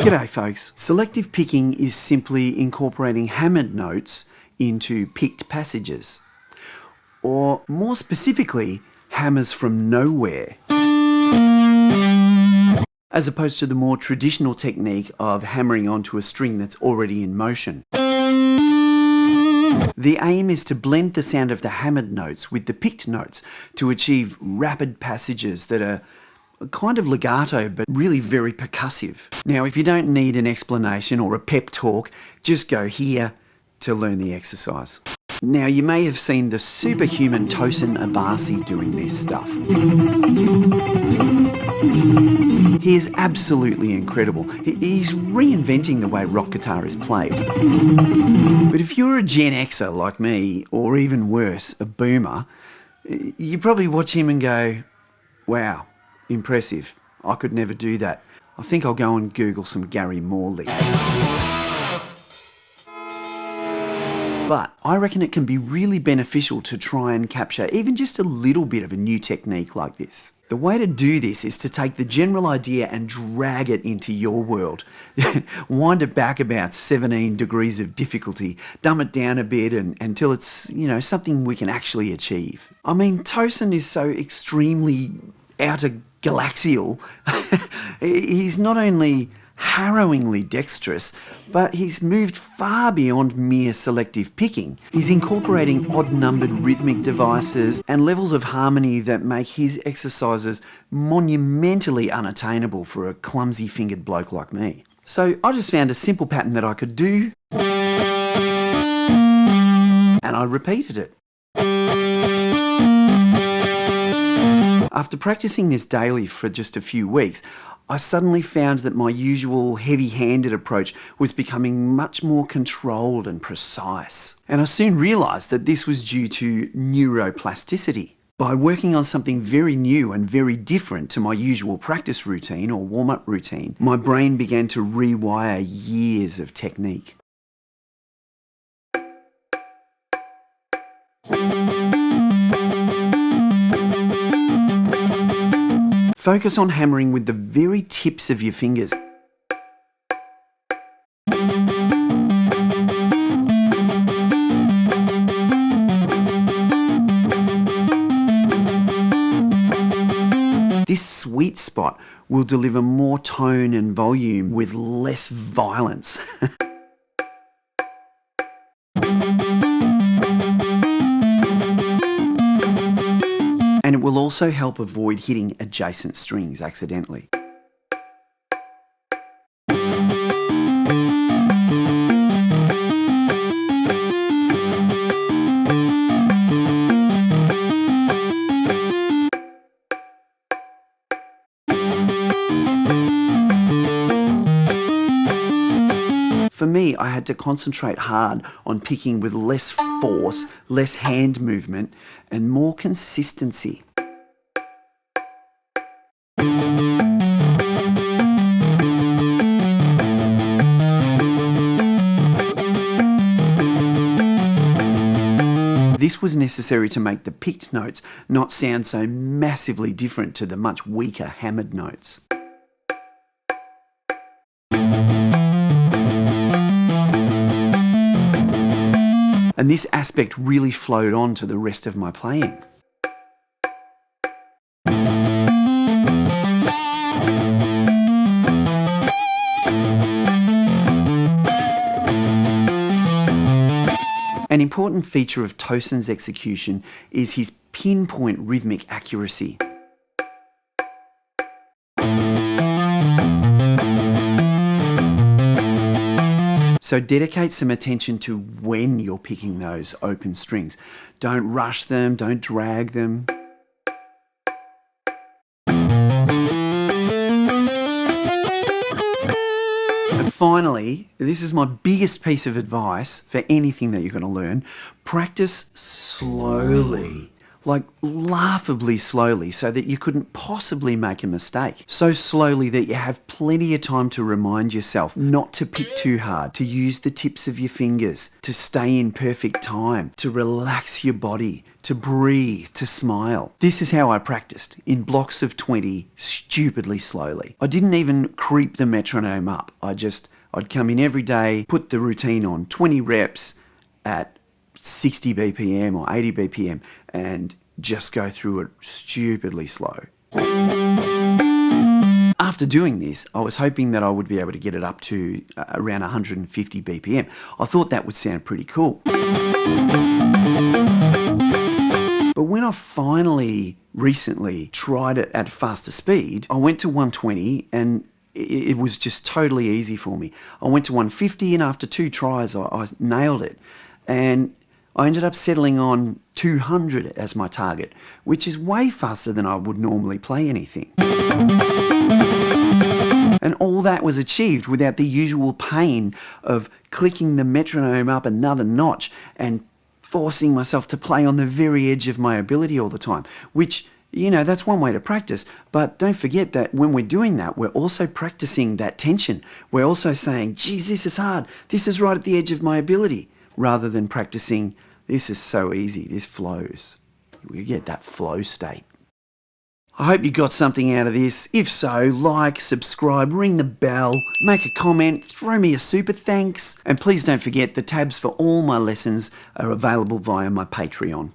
G'day folks. Selective picking is simply incorporating hammered notes into picked passages. Or more specifically, hammers from nowhere. As opposed to the more traditional technique of hammering onto a string that's already in motion. The aim is to blend the sound of the hammered notes with the picked notes to achieve rapid passages that are kind of legato but really very percussive. Now, if you don't need an explanation or a pep talk, just go here to learn the exercise. Now, you may have seen the superhuman Tosin Abasi doing this stuff. He is absolutely incredible. He's reinventing the way rock guitar is played. But if you're a Gen Xer like me, or even worse, a boomer, you probably watch him and go, wow, impressive. I could never do that. I think I'll go and Google some Gary Moore licks. But I reckon it can be really beneficial to try and capture even just a little bit of a new technique like this. The way to do this is to take the general idea and drag it into your world. Wind it back about 17 degrees of difficulty, dumb it down a bit until it's, something we can actually achieve. I mean, Tosin is so extremely outer-galaxial. He's not only harrowingly dexterous, but he's moved far beyond mere selective picking. He's incorporating odd-numbered rhythmic devices and levels of harmony that make his exercises monumentally unattainable for a clumsy-fingered bloke like me. So I just found a simple pattern that I could do, and I repeated it. After practicing this daily for just a few weeks, I suddenly found that my usual heavy-handed approach was becoming much more controlled and precise. And I soon realised that this was due to neuroplasticity. By working on something very new and very different to my usual practice routine or warm-up routine, my brain began to rewire years of technique. Focus on hammering with the very tips of your fingers. This sweet spot will deliver more tone and volume with less violence. And it will also help avoid hitting adjacent strings accidentally. For me, I had to concentrate hard on picking with less force, less hand movement, and more consistency. This was necessary to make the picked notes not sound so massively different to the much weaker hammered notes. And this aspect really flowed on to the rest of my playing. An important feature of Tosin's execution is his pinpoint rhythmic accuracy. So dedicate some attention to when you're picking those open strings. Don't rush them, don't drag them. And finally, this is my biggest piece of advice for anything that you're going to learn. Practice slowly. Like laughably slowly, so that you couldn't possibly make a mistake. So slowly that you have plenty of time to remind yourself not to pick too hard, to use the tips of your fingers, to stay in perfect time, to relax your body, to breathe, to smile. This is how I practiced, in blocks of 20, stupidly slowly. I didn't even creep the metronome up. I'd come in every day, put the routine on, 20 reps at 60 BPM or 80 BPM, and just go through it stupidly slow. After doing this, I was hoping that I would be able to get it up to around 150 BPM. I thought that would sound pretty cool. But when I finally recently tried it at faster speed, I went to 120 and it was just totally easy for me. I went to 150 and after 2 tries I nailed it. And I ended up settling on 200 as my target, which is way faster than I would normally play anything. And all that was achieved without the usual pain of clicking the metronome up another notch and forcing myself to play on the very edge of my ability all the time, which, you know, that's one way to practice. But don't forget that when we're doing that, we're also practicing that tension. We're also saying, geez, this is hard. This is right at the edge of my ability, rather than practicing, this is so easy, this flows. We get that flow state. I hope you got something out of this. If so, like, subscribe, ring the bell, make a comment, throw me a super thanks, and please don't forget the tabs for all my lessons are available via my Patreon.